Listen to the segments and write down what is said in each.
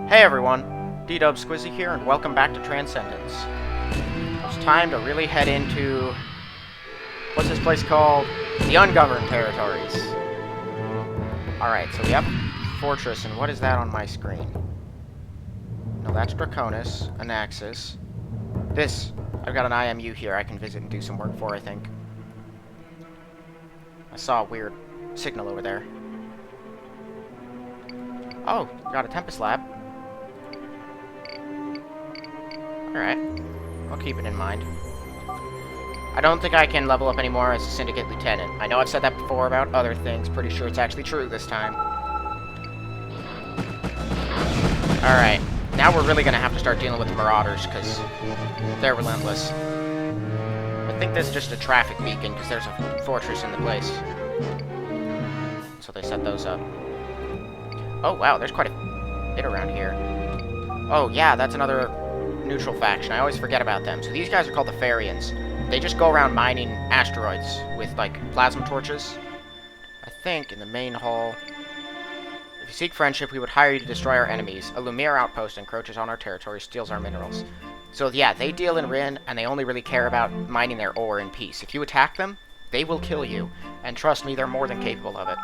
Hey everyone, D-Dub Squizzy here, and welcome back to Transcendence. It's time to really head into... what's this place called? The Ungoverned Territories. Alright, so we have a fortress, and what is that on my screen? No, that's Draconis, Anaxis. This, I've got an IMU here I can visit and do some work for, I think. I saw a weird signal over there. Oh, got a Tempest Lab. Alright, I'll keep it in mind. I don't think I can level up anymore as a Syndicate Lieutenant. I know I've said that before about other things. Pretty sure it's actually true this time. Alright, now we're really going to have to start dealing with the Marauders, because they're relentless. I think this is just a traffic beacon, because there's a fortress in the place. So they set those up. Oh, wow, there's quite a bit around here. Oh, yeah, that's another neutral faction. I always forget about them. So these guys are called the Farians. They just go around mining asteroids with, like, plasma torches. I think in the main hall. If you seek friendship, we would hire you to destroy our enemies. A Lumiere outpost encroaches on our territory, steals our minerals. So yeah, they deal in Rin, and they only really care about mining their ore in peace. If you attack them, they will kill you. And trust me, they're more than capable of it.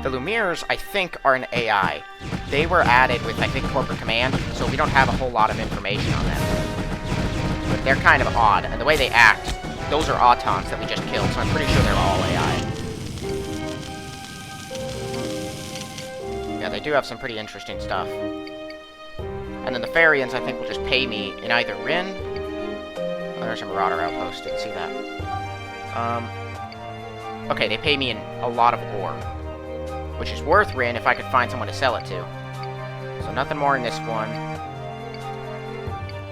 The Lumieres, I think, are an AI. They were added with, I think, Corporate Command, so we don't have a whole lot of information on them. But they're kind of odd, and the way they act, those are Autons that we just killed, so I'm pretty sure they're all AI. Yeah, they do have some pretty interesting stuff. And then the Farians, I think, will just pay me in either Rin... oh, there's a Marauder outpost, didn't see that. Okay, they pay me in a lot of ore. Which is worth Rin if I could find someone to sell it to. So nothing more in this one.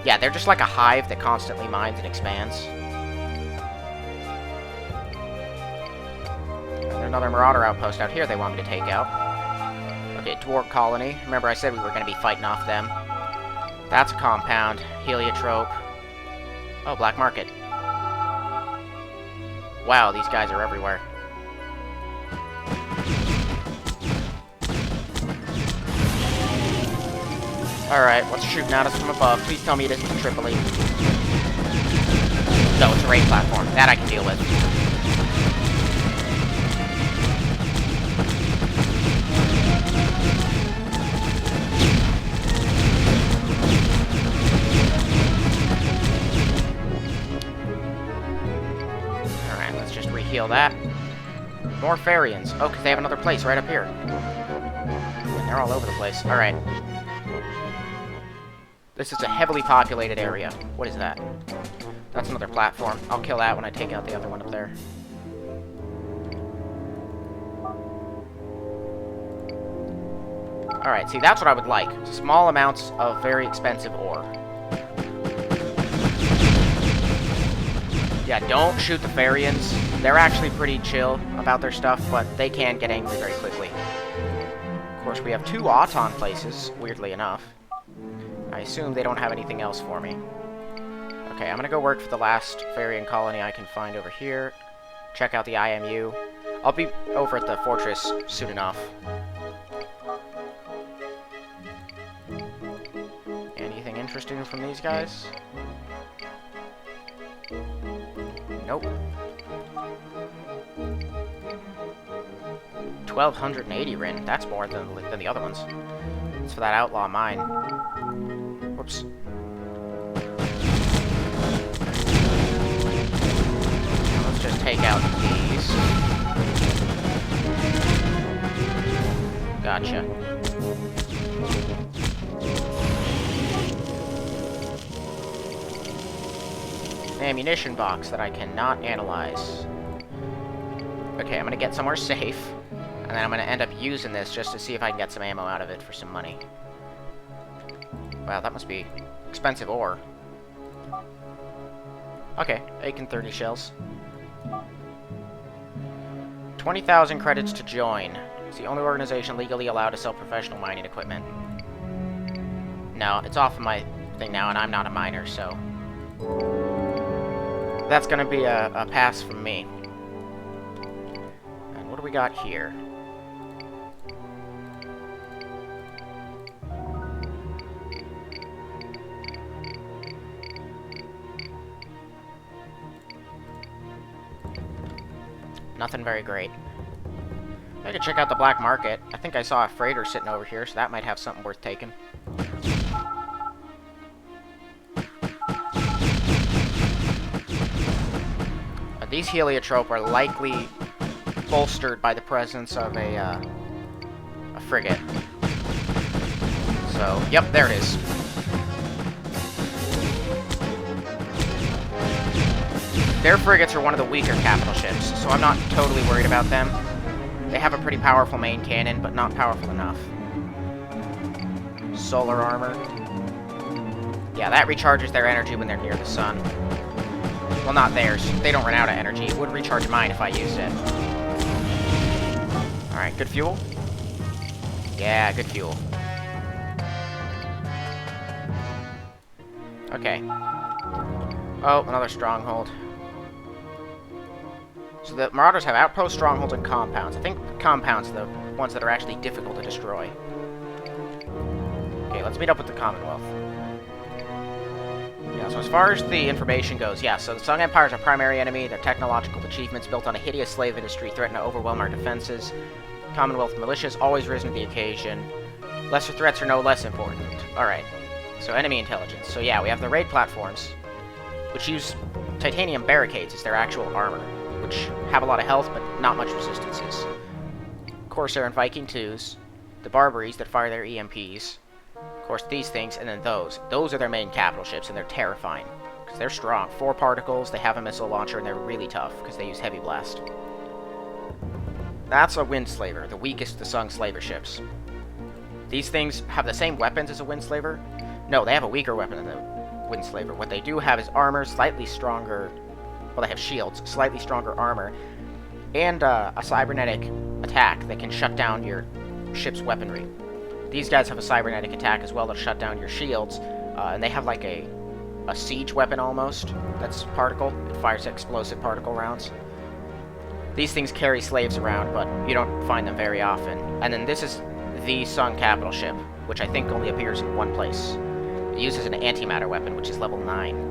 Yeah, they're just like a hive that constantly mines and expands. And there's another Marauder outpost out here they want me to take out. Okay, Dwarf Colony. Remember I said we were going to be fighting off them. That's a compound. Heliotrope. Oh, Black Market. Wow, these guys are everywhere. Alright, what's shooting at us from above? Please tell me it isn't Tripoli. No, it's a raid platform. That I can deal with. Alright, let's just re-heal that. More Farians. Oh, because they have another place right up here. And they're all over the place. Alright. This is a heavily populated area. What is that? That's another platform. I'll kill that when I take out the other one up there. Alright, see, that's what I would like. Small amounts of very expensive ore. Yeah, don't shoot the Farians. They're actually pretty chill about their stuff, but they can get angry very quickly. Of course, we have two Auton places, weirdly enough. I assume they don't have anything else for me. Okay, I'm gonna go work for the last Farian colony I can find over here. Check out the IMU. I'll be over at the fortress soon enough. Anything interesting from these guys? Nope. 1,280 Rin. That's more than the other ones. It's for that outlaw mine. Whoops. Let's just take out these. Gotcha. An ammunition box that I cannot analyze. Okay, I'm gonna get somewhere safe. And then I'm gonna end up using this just to see if I can get some ammo out of it for some money. Wow, that must be expensive ore. Okay, 830 shells. 20,000 credits to join. It's the only organization legally allowed to sell professional mining equipment. No, it's off of my thing now, and I'm not a miner, so... that's gonna be a pass from me. And what do we got here? Nothing very great. I could check out the black market. I think I saw a freighter sitting over here, so that might have something worth taking. These heliotrope are likely bolstered by the presence of a frigate. So, yep, there it is. Their frigates are one of the weaker capital ships, so I'm not totally worried about them. They have a pretty powerful main cannon, but not powerful enough. Solar armor. Yeah, that recharges their energy when they're near the sun. Well, not theirs. They don't run out of energy. It would recharge mine if I used it. Alright, good fuel? Yeah, good fuel. Okay. Oh, another stronghold. So the Marauders have outposts, strongholds, and compounds. I think compounds are the ones that are actually difficult to destroy. Okay, let's meet up with the Commonwealth. Yeah, so as far as the information goes, yeah, so the Sung Empire is our primary enemy. Their technological achievements built on a hideous slave industry threaten to overwhelm our defenses. Commonwealth militia has always risen to the occasion. Lesser threats are no less important. Alright, so enemy intelligence. So yeah, we have the raid platforms, which use titanium barricades as their actual armor, which have a lot of health, but not much resistances. Corsair and Viking 2s, the Barbaries that fire their EMPs, of course these things, and then those. Those are their main capital ships, and they're terrifying, because they're strong. 4 particles, they have a missile launcher, and they're really tough, because they use heavy blast. That's a Windslaver, the weakest of the Sung Slaver ships. These things have the same weapons as a Windslaver. No, they have a weaker weapon than the Windslaver. What they do have is armor, slightly stronger. Well, they have shields, slightly stronger armor, and a cybernetic attack that can shut down your ship's weaponry. These guys have a cybernetic attack as well to shut down your shields, and they have like a siege weapon almost. That's particle. It fires explosive particle rounds. These things carry slaves around, but you don't find them very often. And then this is the Sung capital ship, which I think only appears in one place. It uses an antimatter weapon, which is level 9.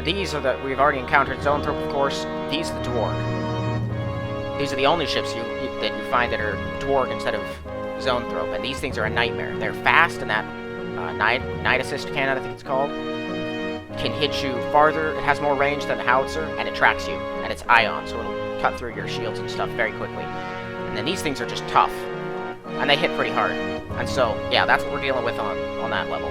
These are the... We've already encountered Zonethrop, of course. These are the Dwarg. These are the only ships that you find that are Dwarg instead of Zonethrop, and these things are a nightmare. They're fast, and that night assist cannon, I think it's called, can hit you farther. It has more range than a howitzer, and it tracks you, and it's ion, so it'll cut through your shields and stuff very quickly. And then these things are just tough, and they hit pretty hard. And so, yeah, that's what we're dealing with on that level.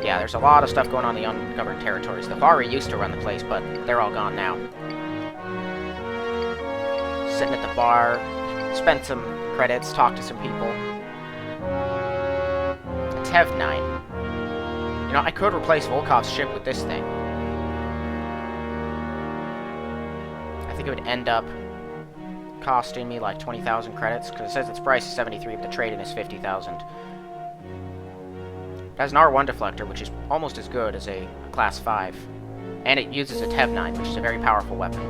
Yeah, there's a lot of stuff going on in the ungoverned territories. The Vari used to run the place, but they're all gone now. Sitting at the bar, spent some credits, talked to some people. Tev 9. You know, I could replace Volkov's ship with this thing. I think it would end up costing me like 20,000 credits, because it says its price is 73, but the trade-in is 50,000. It has an R1 deflector, which is almost as good as a Class 5. And it uses a Tev 9, which is a very powerful weapon.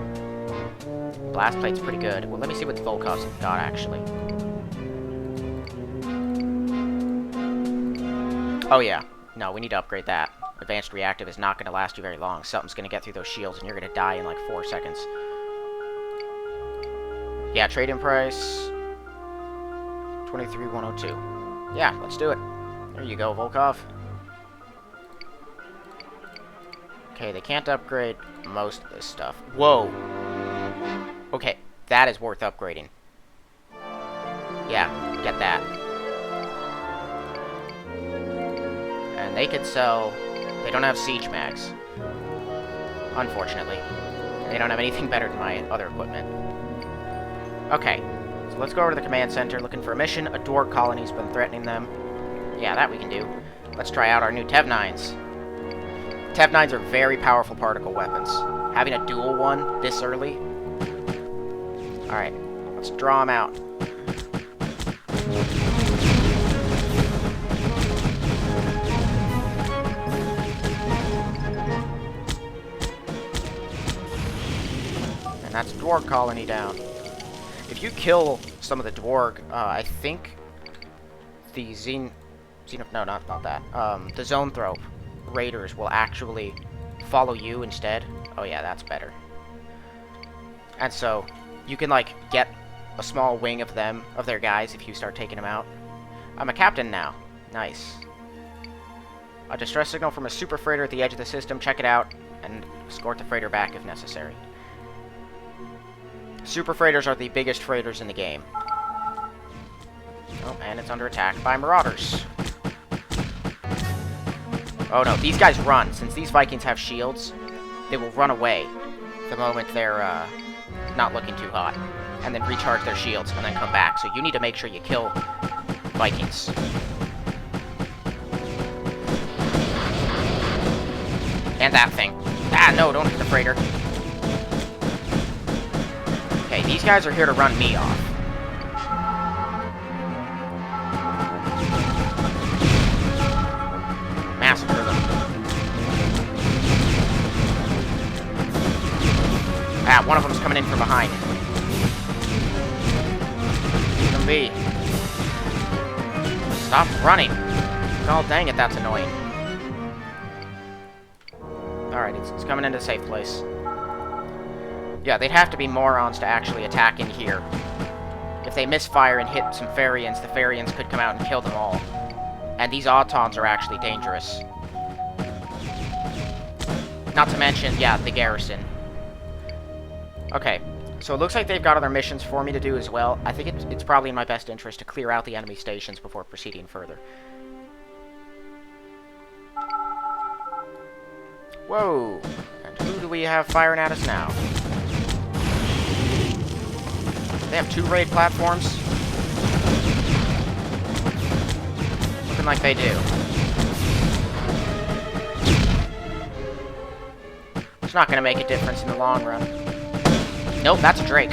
Blast plate's pretty good. Well, let me see what Volkov's got, actually. Oh, yeah. No, we need to upgrade that. Advanced Reactive is not going to last you very long. Something's going to get through those shields, and you're going to die in like 4 seconds. Yeah, trade-in price... 23,102. Yeah, let's do it. There you go, Volkov. Okay, they can't upgrade most of this stuff. Whoa! Okay, that is worth upgrading. Yeah, get that. And they could sell... They don't have siege mags. Unfortunately. They don't have anything better than my other equipment. Okay, so let's go over to the command center looking for a mission. A Dwarg colony's been threatening them. Yeah, that we can do. Let's try out our new Tev 9s. Tev 9s are very powerful particle weapons. Having a dual one this early... Alright, let's draw them out. And that's Dwarg colony down. If you kill some of the Dwarg, I think the no, not that. The Zonethrop raiders will actually follow you instead. Oh yeah, that's better. And so, you can, like, get a small wing of them, of their guys, if you start taking them out. I'm a captain now. Nice. A distress signal from a super freighter at the edge of the system. Check it out, and escort the freighter back if necessary. Super freighters are the biggest freighters in the game. Oh, and it's under attack by marauders. Oh no, these guys run. Since these Vikings have shields, they will run away the moment they're not looking too hot. And then recharge their shields and then come back. So you need to make sure you kill Vikings. And that thing. Ah, no, don't hit the freighter. Okay, these guys are here to run me off. Massacre them. Ah, one of them's coming in from behind. Leave them be. Stop running. Oh, dang it, that's annoying. Alright, it's coming into a safe place. Yeah, they'd have to be morons to actually attack in here. If they misfire and hit some Farians, the Farians could come out and kill them all. And these Autons are actually dangerous. Not to mention, yeah, the garrison. Okay, so it looks like they've got other missions for me to do as well. I think it's probably in my best interest to clear out the enemy stations before proceeding further. Whoa! And who do we have firing at us now? They have 2 raid platforms? Looking like they do. It's not going to make a difference in the long run. Nope, that's a Drake.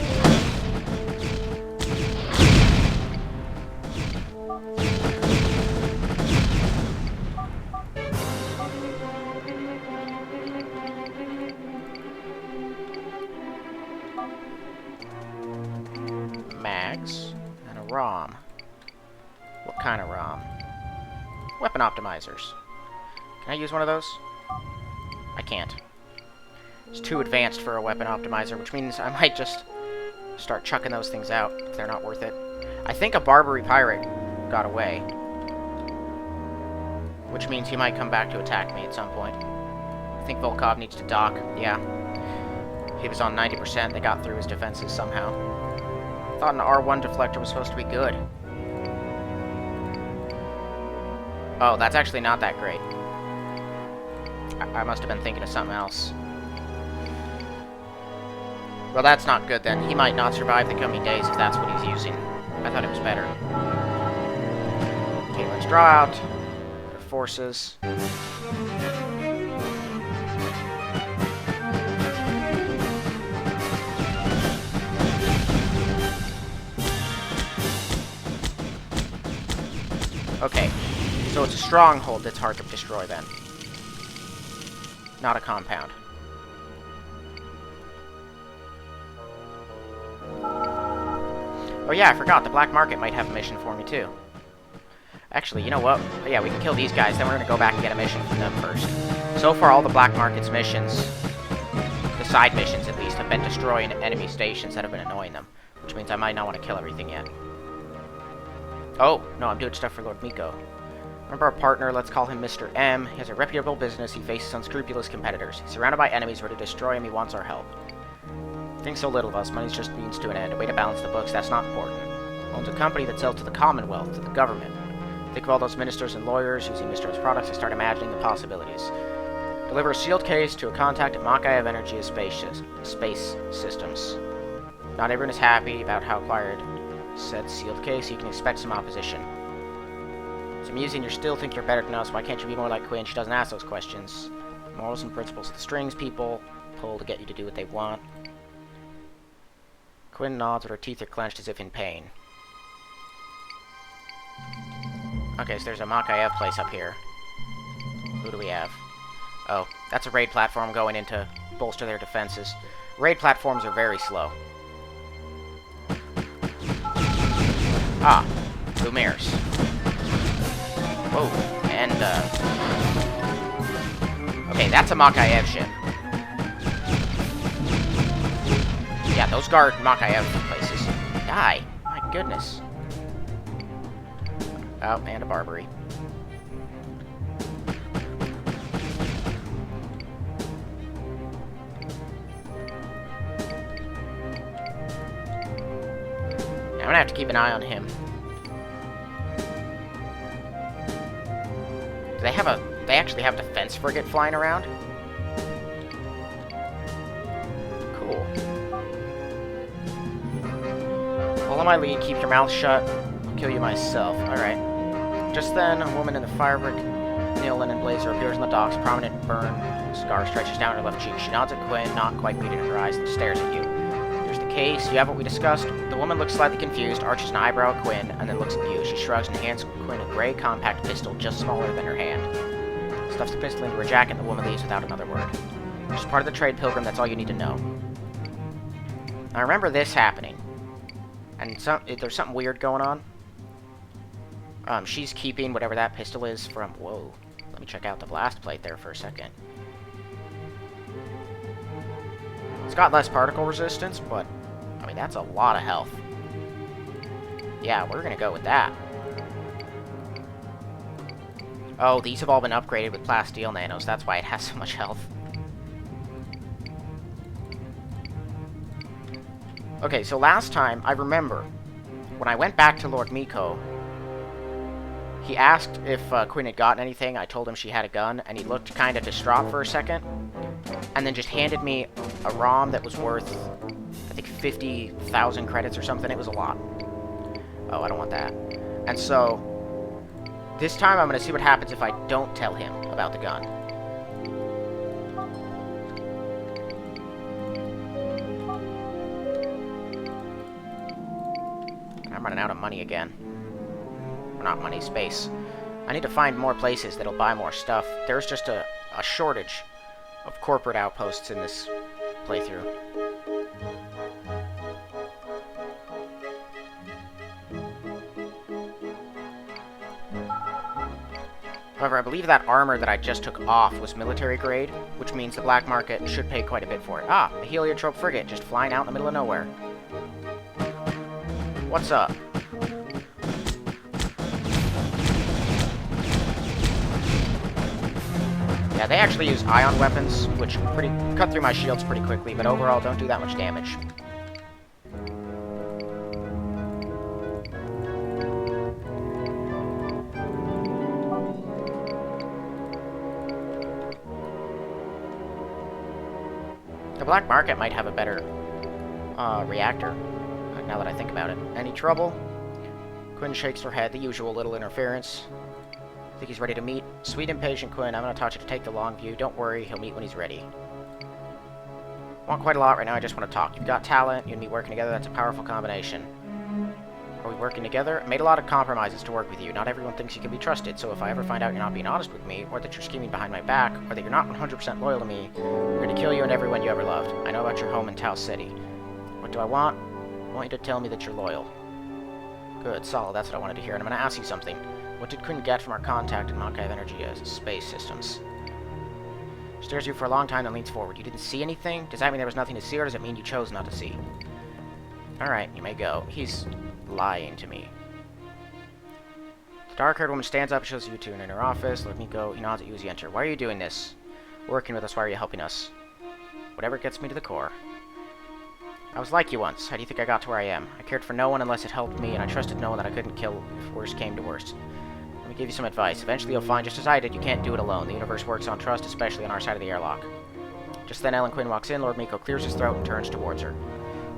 Mags and a ROM. What kind of ROM? Weapon optimizers. Can I use one of those? I can't. It's too advanced for a weapon optimizer, which means I might just start chucking those things out if they're not worth it. I think a Barbary pirate got away, which means he might come back to attack me at some point. I think Volkov needs to dock. Yeah. He was on 90%. They got through his defenses somehow. I thought an R1 deflector was supposed to be good. Oh, that's actually not that great. I must have been thinking of something else. Well, that's not good then. He might not survive the coming days if that's what he's using. I thought it was better. Okay, let's draw out their forces. Okay, so it's a stronghold that's hard to destroy then. Not a compound. Oh yeah, I forgot, the black market might have a mission for me too. Actually, you know what? Yeah, we can kill these guys, then we're gonna go back and get a mission from them first. So far, all the black market's missions, the side missions at least, have been destroying enemy stations that have been annoying them. Which means I might not want to kill everything yet. Oh, no, I'm doing stuff for Lord Miko. Remember our partner, let's call him Mr. M. He has a reputable business, he faces unscrupulous competitors. He's surrounded by enemies ready to destroy him, he wants our help. Thinks so little of us, money's just means to an end. A way to balance the books, that's not important. Owns a company that sells to the Commonwealth, to the government. Think of all those ministers and lawyers using Mr. M's products and start imagining the possibilities. Deliver a sealed case to a contact at Makai of Energy Space Systems. Not everyone is happy about how acquired said sealed case, you can expect some opposition. It's amusing you still think you're better than us, why can't you be more like Quinn? She doesn't ask those questions. Morals and principles of the strings people pull to get you to do what they want. Quinn nods, but her teeth are clenched as if in pain. Okay, so there's a Makayev place up here. Who do we have? Oh, that's a raid platform going in to bolster their defenses. Raid platforms are very slow. Ah, Lumire's. Whoa, and, okay, that's a Makayev ship. Yeah, Yeah, those guard Makaev places. Die. My goodness. Oh, and a Barbary. I'm gonna have to keep an eye on him. Do they have a... They actually have a defense frigate flying around? Cool. Follow my lead, keep your mouth shut. I'll kill you myself. Alright. Just then, a woman in the firebrick linen blazer appears on the docks. Prominent burn scar stretches down her left cheek. She nods at Quinn, not quite beating her eyes, and stares at you. Here's the case. You have what we discussed. The woman looks slightly confused, arches an eyebrow at Quinn, and then looks at you. She shrugs and hands Quinn a gray compact pistol just smaller than her hand. Stuffs the pistol into her jacket, and the woman leaves without another word. She's part of the trade, Pilgrim. That's all you need to know. I remember this happening. And there's something weird going on. She's keeping whatever that pistol is from... Whoa. Let me check out the blast plate there for a second. It's got less particle resistance, but... I mean, that's a lot of health. Yeah, we're gonna go with that. Oh, these have all been upgraded with plasteel nanos. That's why it has so much health. Okay, so last time, I remember, when I went back to Lord Miko, he asked if Quinn had gotten anything. I told him she had a gun, and he looked kind of distraught for a second, and then just handed me a ROM that was worth, I think, 50,000 credits or something. It was a lot. Oh, I don't want that. And so, this time I'm going to see what happens if I don't tell him about the gun. I'm running out of money again. Or not money, space. I need to find more places that'll buy more stuff. There's just a shortage of corporate outposts in this playthrough. However, I believe that armor that I just took off was military grade, which means the black market should pay quite a bit for it. Ah, a heliotrope frigate just flying out in the middle of nowhere. What's up? Yeah, they actually use ion weapons, which cut through my shields pretty quickly, but overall don't do that much damage. The black market might have a better reactor, now that I think about it. Any trouble? Quinn shakes her head, the usual little interference. Think he's ready to meet? Sweet impatient Quinn, I'm gonna taught you to take the long view. Don't worry, he'll meet when he's ready. Want quite a lot right now, I just want to talk. You've got talent, you and me working together, that's a powerful combination. Are we working together? I made a lot of compromises to work with you. Not everyone thinks you can be trusted, so if I ever find out you're not being honest with me, or that you're scheming behind my back, or that you're not 100% loyal to me, I'm gonna kill you and everyone you ever loved. I know about your home in Tau City. What do I want? I want you to tell me that you're loyal. Good, solid, that's what I wanted to hear, and I'm gonna ask you something. What did Quinn get from our contact in Makaev Energy space systems? Stares at you for a long time, then leans forward. You didn't see anything? Does that mean there was nothing to see, or does it mean you chose not to see? Alright, you may go. He's lying to me. The dark-haired woman stands up, shows you two in her office. Let me go. He nods at you as you enter. Why are you doing this? Working with us, why are you helping us? Whatever gets me to the core. I was like you once. How do you think I got to where I am? I cared for no one unless it helped me, and I trusted no one that I couldn't kill if worst came to worst. Let me give you some advice. Eventually you'll find, just as I did, you can't do it alone. The universe works on trust, especially on our side of the airlock. Just then Ellen Quinn walks in. Lord Miko clears his throat and turns towards her.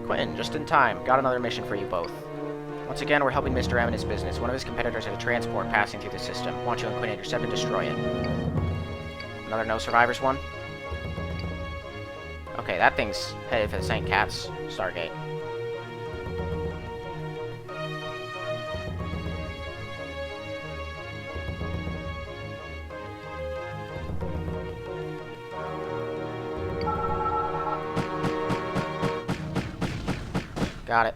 Quinn, just in time. Got another mission for you both. Once again, we're helping Mr. M in his business. One of his competitors had a transport passing through the system. Want you and Quinn to intercept and destroy it. Another no survivors one? Okay, that thing's headed for the St. Cat's Stargate. Got it.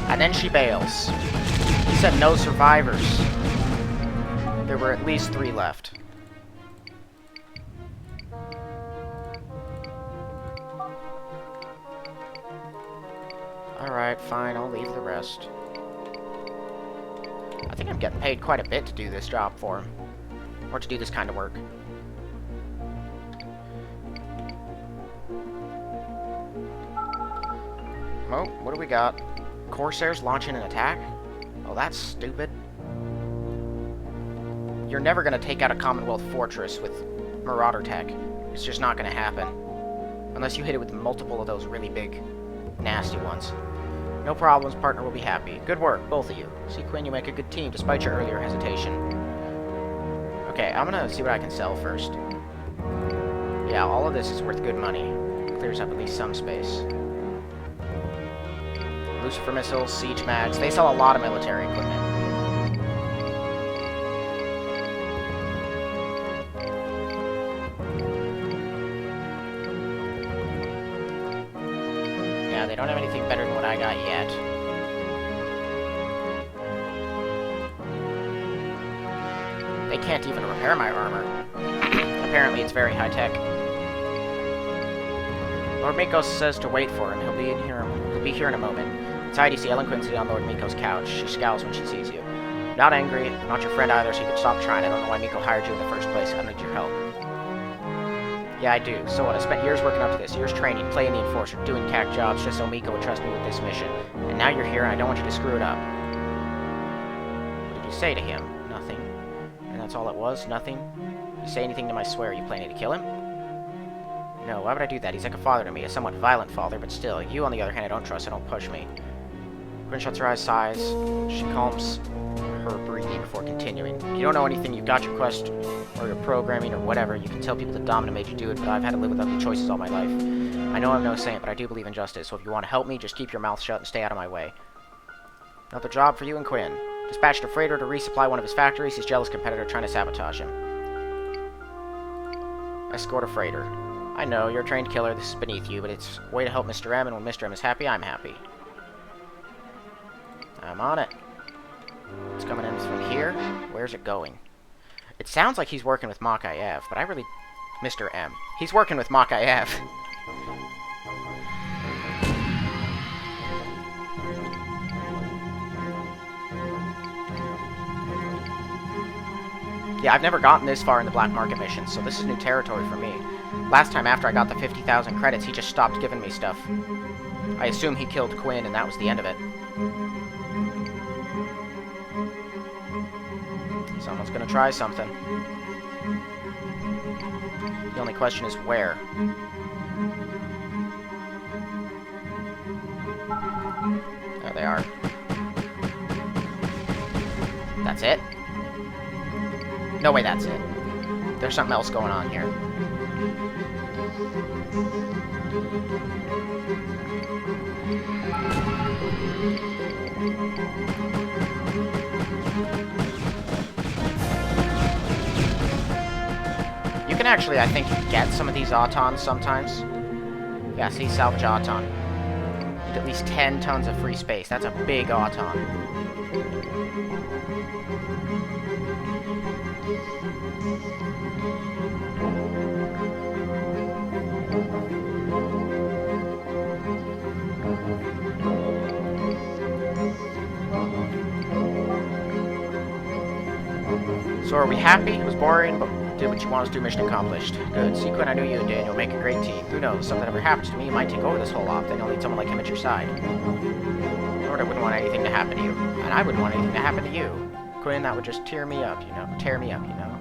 And then she bails. He said no survivors. There were at least 3 left. Alright, fine, I'll leave the rest. I think I'm getting paid quite a bit to do this job for him. Or to do this kind of work. Oh, what do we got? Corsairs launching an attack? Oh, that's stupid. You're never going to take out a Commonwealth fortress with Marauder tech. It's just not going to happen. Unless you hit it with multiple of those really big, nasty ones. No problems, partner will be happy. Good work, both of you. See, Quinn, you make a good team, despite your earlier hesitation. Okay, I'm going to see what I can sell first. Yeah, all of this is worth good money. Clears up at least some space. Lucifer missiles, siege mags. They sell a lot of military equipment. Yeah, they don't have anything better than what I got yet. They can't even repair my armor. Apparently it's very high-tech. Lord Mikos says to wait for him. He'll be here in a moment. Inside, you see Ellen Quinn sitting on Lord Miko's couch. She scowls when she sees you. Not angry, I'm not your friend either, so you could stop trying. I don't know why Miko hired you in the first place. I need your help. Yeah, I do. So what? I spent years working up to this. Years training, playing the Enforcer, doing CAC jobs just so Miko would trust me with this mission. And now you're here, and I don't want you to screw it up. What did you say to him? Nothing. And that's all it was? Nothing? You say anything to my swear? Are you planning to kill him? No, why would I do that? He's like a father to me, a somewhat violent father, but still. You, on the other hand, I don't trust, so don't push me. Quinn shuts her eyes, sighs. She calms her breathing before continuing. If you don't know anything, you've got your quest, or your programming, or whatever. You can tell people that Domina made you do it, but I've had to live with ugly choices all my life. I know I'm no saint, but I do believe in justice, so if you want to help me, just keep your mouth shut and stay out of my way. Another job for you and Quinn. Dispatched a freighter to resupply one of his factories. His jealous competitor trying to sabotage him. Escort a freighter. I know, you're a trained killer, this is beneath you, but it's a way to help Mr. M, and when Mr. M is happy, I'm happy. I'm on it. It's coming in from here. Where's it going? It sounds like he's working with Makayev, but I really... Mr. M. He's working with Makayev. Yeah, I've never gotten this far in the black market missions, so this is new territory for me. Last time after I got the 50,000 credits, he just stopped giving me stuff. I assume he killed Quinn, and that was the end of it. Someone's gonna try something. The only question is where. There they are. That's it? No way that's it. There's something else going on here. You can actually, I think, get some of these Autons sometimes. Yeah, see, salvage Auton. Need at least 10 tons of free space. That's a big Auton. So are we happy? It was boring, but did what you want us to do, mission accomplished. Good. See, Quinn, I knew you and Daniel make a great team. Who knows, something ever happens to me, you might take over this whole op, then you'll need someone like him at your side. Lord, I wouldn't want anything to happen to you. And I wouldn't want anything to happen to you. Quinn, that would just tear me up, you know? Tear me up, you know?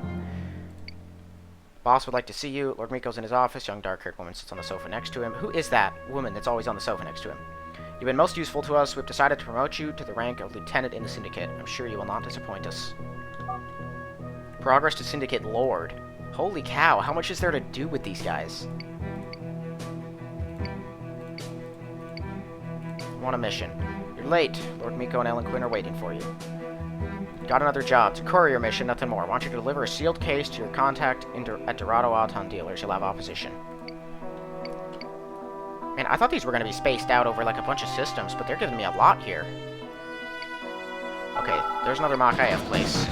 Boss would like to see you. Lord Miko's in his office. Young dark-haired woman sits on the sofa next to him. Who is that woman that's always on the sofa next to him? You've been most useful to us. We've decided to promote you to the rank of lieutenant in the Syndicate. I'm sure you will not disappoint us. Progress to Syndicate Lord. Holy cow, how much is there to do with these guys? Want a mission. You're late. Lord Miko and Ellen Quinn are waiting for you. Got another job. It's a courier mission, nothing more. I want you to deliver a sealed case to your contact at Dorado Auton dealers. You'll have opposition. Man, I thought these were going to be spaced out over like a bunch of systems, but they're giving me a lot here. Okay, there's another Makayev place.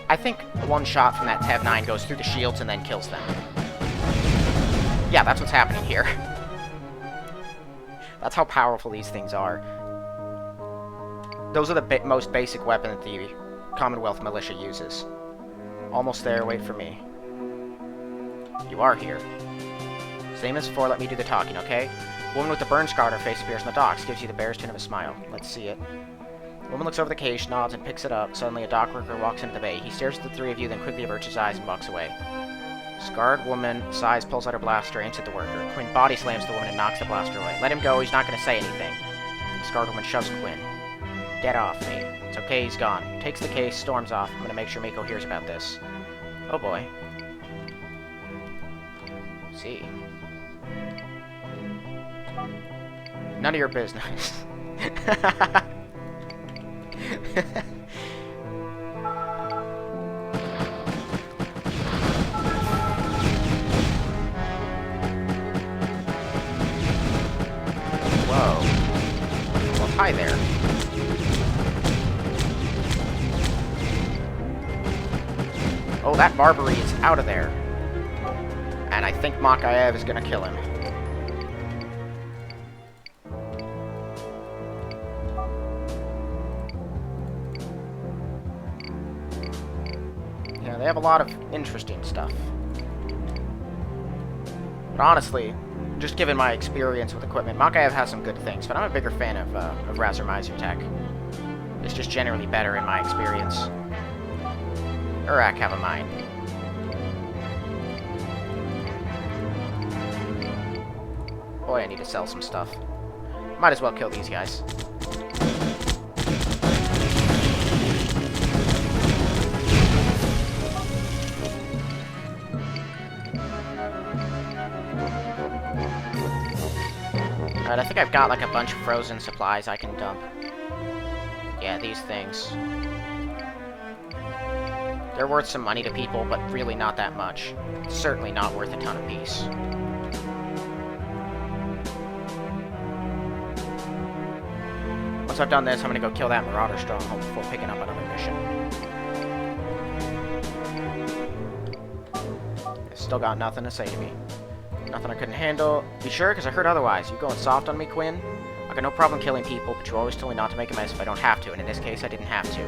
I think one shot from that Tev-9 goes through the shields and then kills them. Yeah, that's what's happening here. That's how powerful these things are. Those are the most basic weapon that the Commonwealth militia uses. Almost there, wait for me. You are here. Same as before, let me do the talking, okay? Woman with the burn scar on her face appears on the docks, gives you the barest hint of a smile. Let's see it. Woman looks over the cage, nods, and picks it up. Suddenly, a dock worker walks into the bay. He stares at the three of you, then quickly averts his eyes and walks away. Scarred woman sighs, pulls out her blaster, aims at the worker. Quinn body slams the woman and knocks the blaster away. Let him go, he's not going to say anything. The scarred woman shoves Quinn. Get off me. It's okay, he's gone. Takes the case, storms off. I'm going to make sure Miko hears about this. Oh boy. See. None of your business. Whoa. Well, hi there. Oh, that Barbary is out of there. And I think Makayev is gonna kill him. Yeah, they have a lot of interesting stuff. But honestly, just given my experience with equipment, Makayev has some good things, but I'm a bigger fan of Razor Miser tech. It's just generally better in my experience. Urak, have a mind. Boy, I need to sell some stuff. Might as well kill these guys. Alright, I think I've got like a bunch of frozen supplies I can dump. Yeah, these things. They're worth some money to people, but really not that much. Certainly not worth a ton apiece. Once I've done this, I'm gonna go kill that Marauder stronghold before picking up another mission. Still got nothing to say to me. Nothing I couldn't handle. You sure? Because I heard otherwise. You going soft on me, Quinn? I got no problem killing people, but you always told me not to make a mess if I don't have to, and in this case, I didn't have to.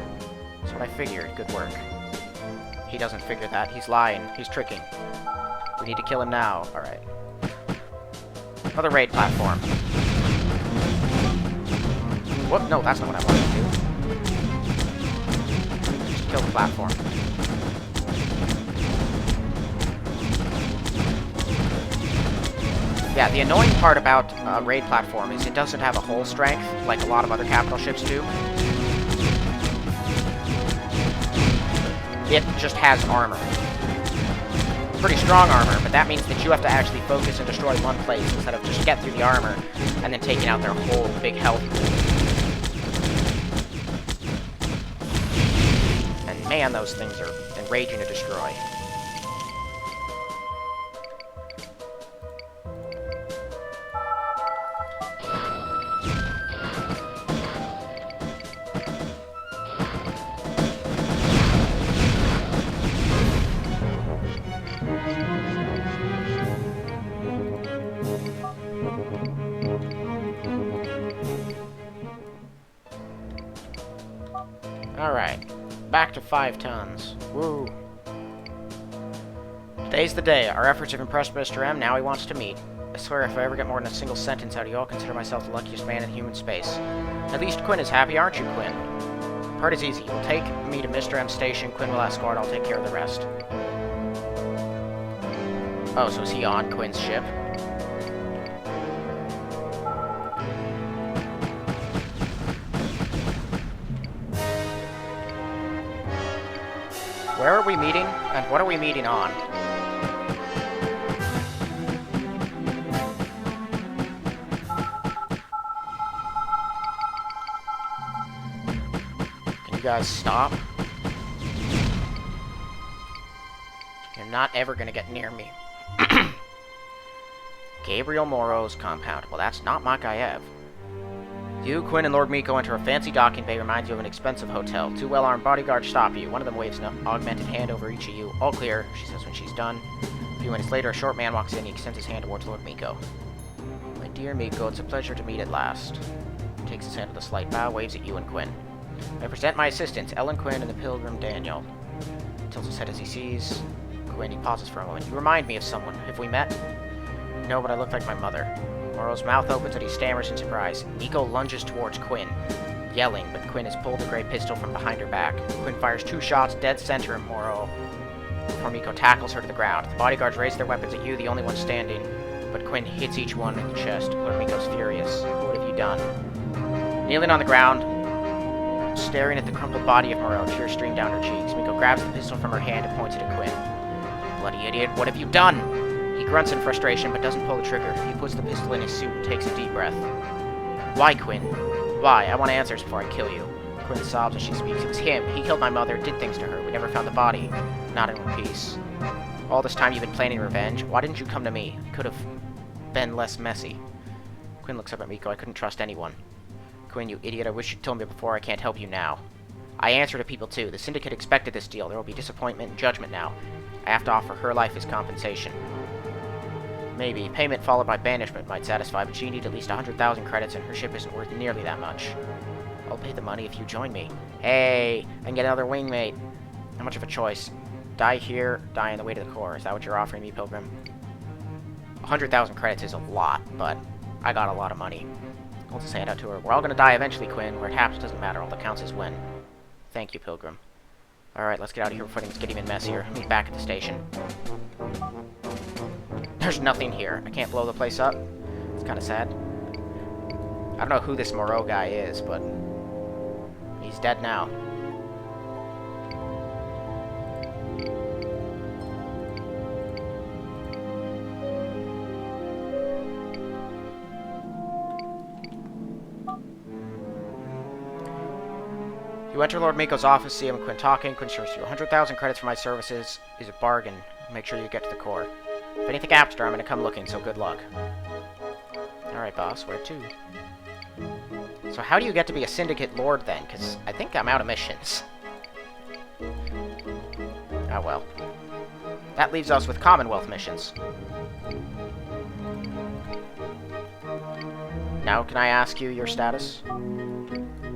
That's what I figured. Good work. He doesn't figure that. He's lying. He's tricking. We need to kill him now. Alright. Another raid platform. Whoop, no, that's not what I wanted to do. Just kill the platform. Yeah, the annoying part about raid platform is it doesn't have a hull strength like a lot of other capital ships do. It just has armor. Pretty strong armor, but that means that you have to actually focus and destroy one place instead of just get through the armor and then taking out their whole big health pool. And man, those things are enraging to destroy. Alright, back to 5 tons. Woo. Today's the day. Our efforts have impressed Mr. M, now he wants to meet. I swear if I ever get more than a single sentence out of you, I'll consider myself the luckiest man in human space. At least Quinn is happy, aren't you, Quinn? The part is easy. You'll take me to Mr. M's station, Quinn will escort, I'll take care of the rest. Oh, so is he on Quinn's ship? Where are we meeting, and what are we meeting on? Can you guys stop? You're not ever gonna get near me. Gabriel Moro's compound. Well, that's not Makayev. You, Quinn, and Lord Miko enter a fancy docking bay reminds you of an expensive hotel. 2 well-armed bodyguards stop you. One of them waves an augmented hand over each of you. All clear, she says when she's done. A few minutes later, a short man walks in. He extends his hand towards Lord Miko. Like, dear Miko, it's a pleasure to meet at last. Takes his hand with a slight bow, waves at you and Quinn. I present my assistants, Ellen Quinn and the Pilgrim Daniel. Tilts his head as he sees Quinn. He pauses for a moment. You remind me of someone. Have we met? No, but I look like my mother. Moro's mouth opens and he stammers in surprise. Miko lunges towards Quinn, yelling, but Quinn has pulled a gray pistol from behind her back. Quinn fires 2 shots, dead center at Moro, before Miko tackles her to the ground. The bodyguards raise their weapons at you, the only one standing, but Quinn hits each one in the chest. Lord Miko's furious. What have you done? Kneeling on the ground, staring at the crumpled body of Moro, tears stream down her cheeks. Miko grabs the pistol from her hand and points it at Quinn. Bloody idiot, what have you done? He grunts in frustration, but doesn't pull the trigger. He puts the pistol in his suit and takes a deep breath. Why, Quinn? Why? I want answers before I kill you. Quinn sobs as she speaks. It was him. He killed my mother, did things to her. We never found the body. Not in one piece. All this time you've been planning revenge. Why didn't you come to me? Could have been less messy. Quinn looks up at Miko. I couldn't trust anyone. Quinn, you idiot. I wish you'd told me before. I can't help you now. I answer to people too. The Syndicate expected this deal. There will be disappointment and judgment now. I have to offer her life as compensation. Maybe. Payment followed by banishment might satisfy, but she needs at least 100,000 credits and her ship isn't worth nearly that much. I'll pay the money if you join me. Hey, I can get another wingmate. How much of a choice? Die here, die on the way to the core. Is that what you're offering me, Pilgrim? 100,000 credits is a lot, but I got a lot of money. I'll just hand out to her. We're all gonna die eventually, Quinn. Where it happens doesn't matter. All that counts is win. Thank you, Pilgrim. Alright, let's get out of here before things get even messier. Meet back at the station. There's nothing here. I can't blow the place up. It's kind of sad. I don't know who this Moreau guy is, but he's dead now. You enter Lord Miko's office, see him and Quinn talking. Quinn assures you 100,000 credits for my services is a bargain. Make sure you get to the core. If anything happens to her, I'm gonna come looking, so good luck. Alright, boss, where to? So how do you get to be a Syndicate Lord, then? Because I think I'm out of missions. Oh, well. That leaves us with Commonwealth missions. Now, can I ask you your status?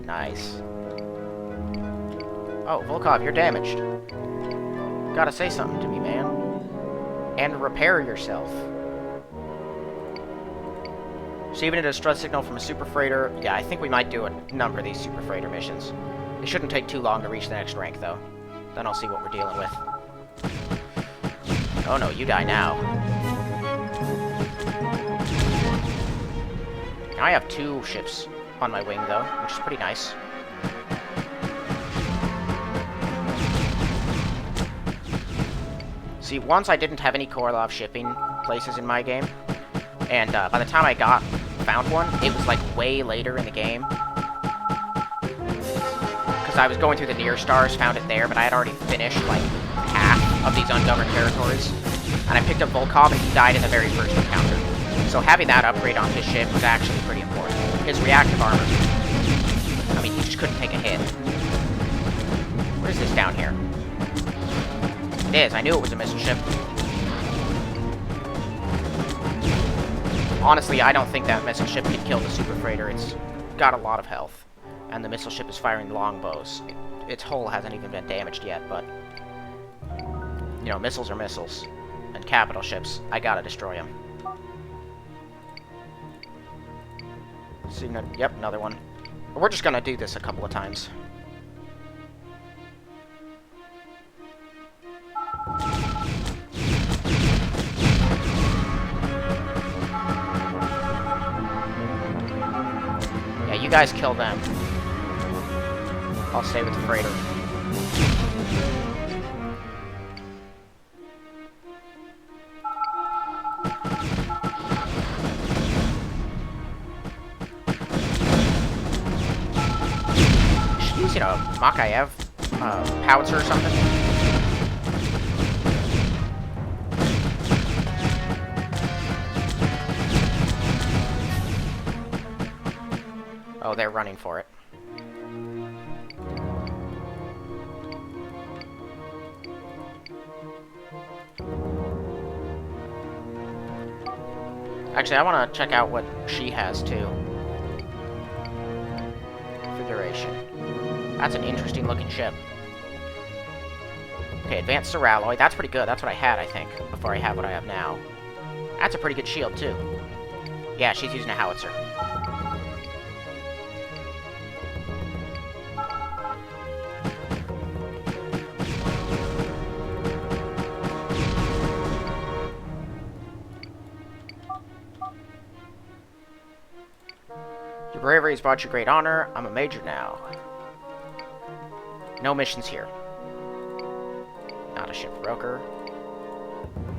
Nice. Oh, Volkov, you're damaged. Gotta say something to me, man. And repair yourself. Receiving a distress signal from a super freighter. Yeah, I think we might do a number of these super freighter missions. It shouldn't take too long to reach the next rank, though. Then I'll see what we're dealing with. Oh no, you die now. Now I have 2 ships on my wing, though, which is pretty nice. See, once I didn't have any Korolov shipping places in my game, and by the time I found one, it was like way later in the game. Because I was going through the near stars, found it there, but I had already finished like half of these ungoverned territories. And I picked up Volkov and he died in the very first encounter. So having that upgrade on his ship was actually pretty important. His reactive armor, I mean, he just couldn't take a hit. What is this down here? It is. I knew it was a missile ship. Honestly, I don't think that missile ship can kill the super freighter. It's got a lot of health. And the missile ship is firing longbows. Its hull hasn't even been damaged yet, but... you know, missiles are missiles. And capital ships, I gotta destroy them. See, yep, another one. But we're just gonna do this a couple of times. Yeah, you guys kill them. I'll stay with the freighter. Should use, you know, Makayev howitzer or something. Oh, they're running for it. Actually, I want to check out what she has, too. Configuration. That's an interesting looking ship. Okay, advanced Ceralloy. That's pretty good. That's what I had, I think, before I have what I have now. That's a pretty good shield, too. Yeah, she's using a howitzer. Your bravery has brought you great honor. I'm a major now. No missions here. Not a shipbroker.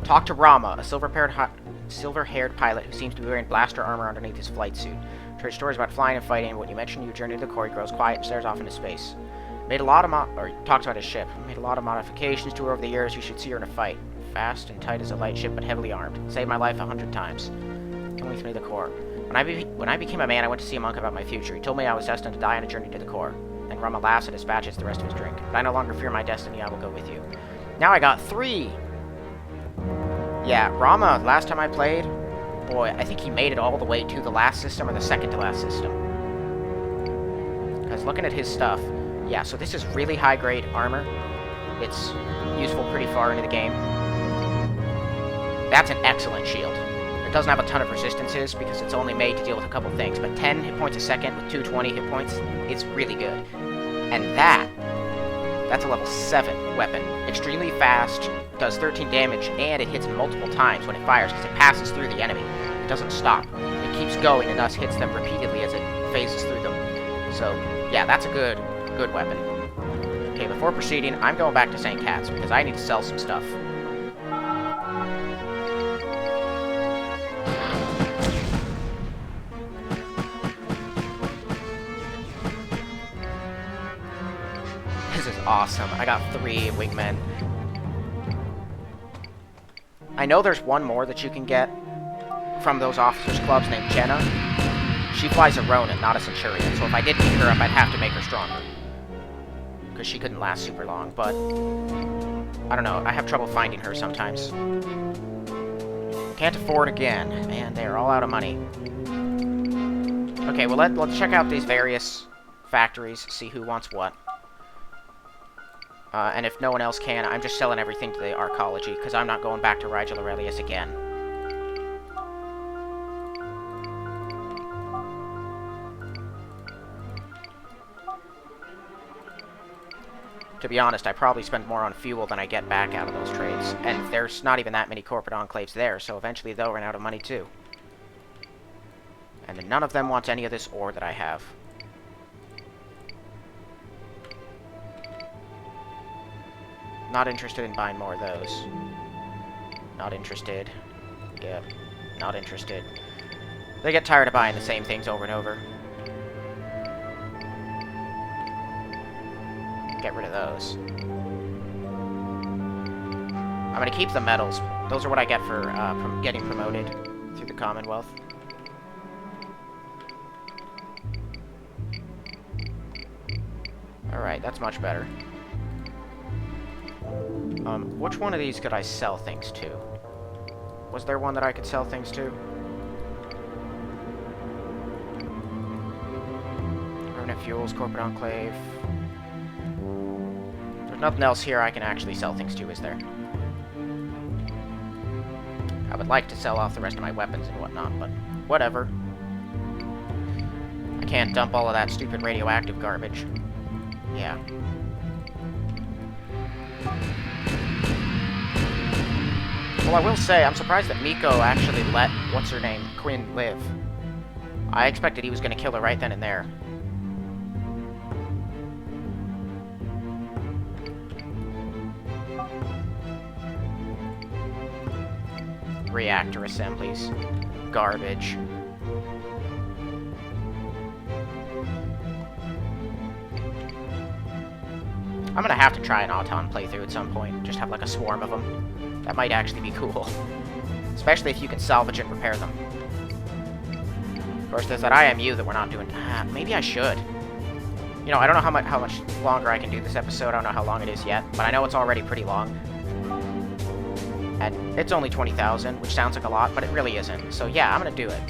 Talk to Rama, a silver-haired pilot who seems to be wearing blaster armor underneath his flight suit. Trade stories about flying and fighting. When you mention your journey to the core, he grows quiet and stares off into space. Made a lot of talks about his ship. Made a lot of modifications to her over the years. You should see her in a fight. Fast and tight as a light ship, but heavily armed. Saved my life 100 times. Come with me to the core. When I became a man, I went to see a monk about my future. He told me I was destined to die on a journey to the core. Then Rama laughs and dispatches the rest of his drink. But I no longer fear my destiny. I will go with you. Now I got 3! Yeah, Rama, last time I played, boy, I think he made it all the way to the last system or the second to last system. Because looking at his stuff, yeah, so this is really high-grade armor. It's useful pretty far into the game. That's an excellent shield. It doesn't have a ton of resistances because it's only made to deal with a couple things, but 10 hit points a second with 220 hit points is really good. And that's a level 7 weapon. Extremely fast, does 13 damage, and it hits multiple times when it fires because it passes through the enemy. It doesn't stop. It keeps going and thus hits them repeatedly as it phases through them. So, yeah, that's a good weapon. Okay, before proceeding, I'm going back to St. Cat's because I need to sell some stuff. This is awesome. I got 3 wingmen. I know there's one more that you can get from those officers' clubs named Jenna. She flies a Ronin, not a Centurion, so if I did pick her up, I'd have to make her stronger. Because she couldn't last super long, but I don't know. I have trouble finding her sometimes. Can't afford again. Man, they are all out of money. Okay, well, let's check out these various factories, see who wants what. And if no one else can, I'm just selling everything to the Arcology, because I'm not going back to Rigel Aurelius again. To be honest, I probably spend more on fuel than I get back out of those trades. And there's not even that many corporate enclaves there, so eventually they'll run out of money too. And none of them want any of this ore that I have. Not interested in buying more of those. Not interested. Yep. Not interested. They get tired of buying the same things over and over. Get rid of those. I'm gonna keep the medals. Those are what I get for getting promoted through the Commonwealth. Alright, that's much better. Which one of these could I sell things to? Was there one that I could sell things to? Permanent Fuels, Corporate Enclave. There's nothing else here I can actually sell things to, is there? I would like to sell off the rest of my weapons and whatnot, but whatever. I can't dump all of that stupid radioactive garbage. Yeah. Well, I will say, I'm surprised that Miko actually let, what's-her-name, Quinn live. I expected he was going to kill her right then and there. Reactor assemblies. Garbage. I'm gonna have to try an Auton playthrough at some point. Just have like a swarm of them. That might actually be cool. Especially if you can salvage and repair them. Of course, there's that IMU that we're not doing. Maybe I should. You know, I don't know how much longer I can do this episode. I don't know how long it is yet. But I know it's already pretty long. And it's only 20,000, which sounds like a lot, but it really isn't. So yeah, I'm gonna do it.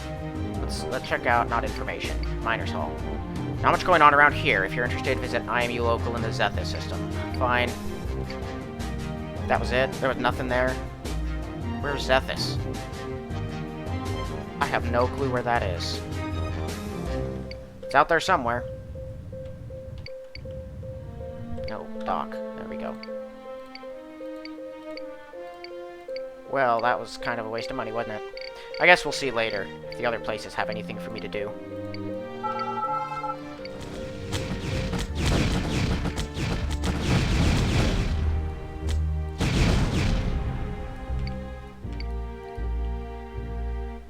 Let's check out, not information, Miners Hall. Not much going on around here. If you're interested, visit IMU Local in the Zethus system. Fine. That was it? There was nothing there? Where's Zethus? I have no clue where that is. It's out there somewhere. No, dock. There we go. Well, that was kind of a waste of money, wasn't it? I guess we'll see later if the other places have anything for me to do.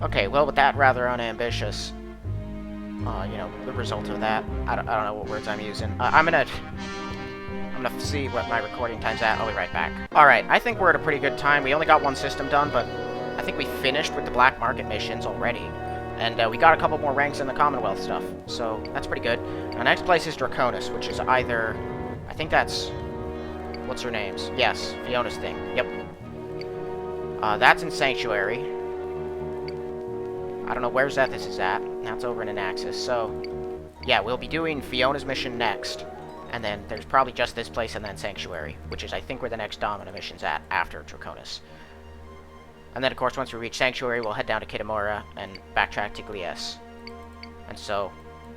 Okay, well, with that rather unambitious, you know, the result of that, I don't know what words I'm using. I'm gonna see what my recording time's at. I'll be right back. Alright, I think we're at a pretty good time. We only got one system done, but I think we finished with the black market missions already. And we got a couple more ranks in the Commonwealth stuff, so that's pretty good. Our next place is Draconis, which is either... I think that's... What's her name's? Yes, Fiona's thing. Yep. That's in Sanctuary. I don't know where Zethus is at. That's over in Anaxis, so... Yeah, we'll be doing Fiona's mission next. And then there's probably just this place and then Sanctuary, which is, I think, where the next Domina mission's at, after Draconis. And then, of course, once we reach Sanctuary, we'll head down to Kitamura and backtrack to Glies. And so,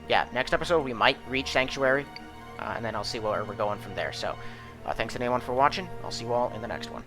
yeah, next episode we might reach Sanctuary, and then I'll see where we're going from there. So, thanks to anyone for watching. I'll see you all in the next one.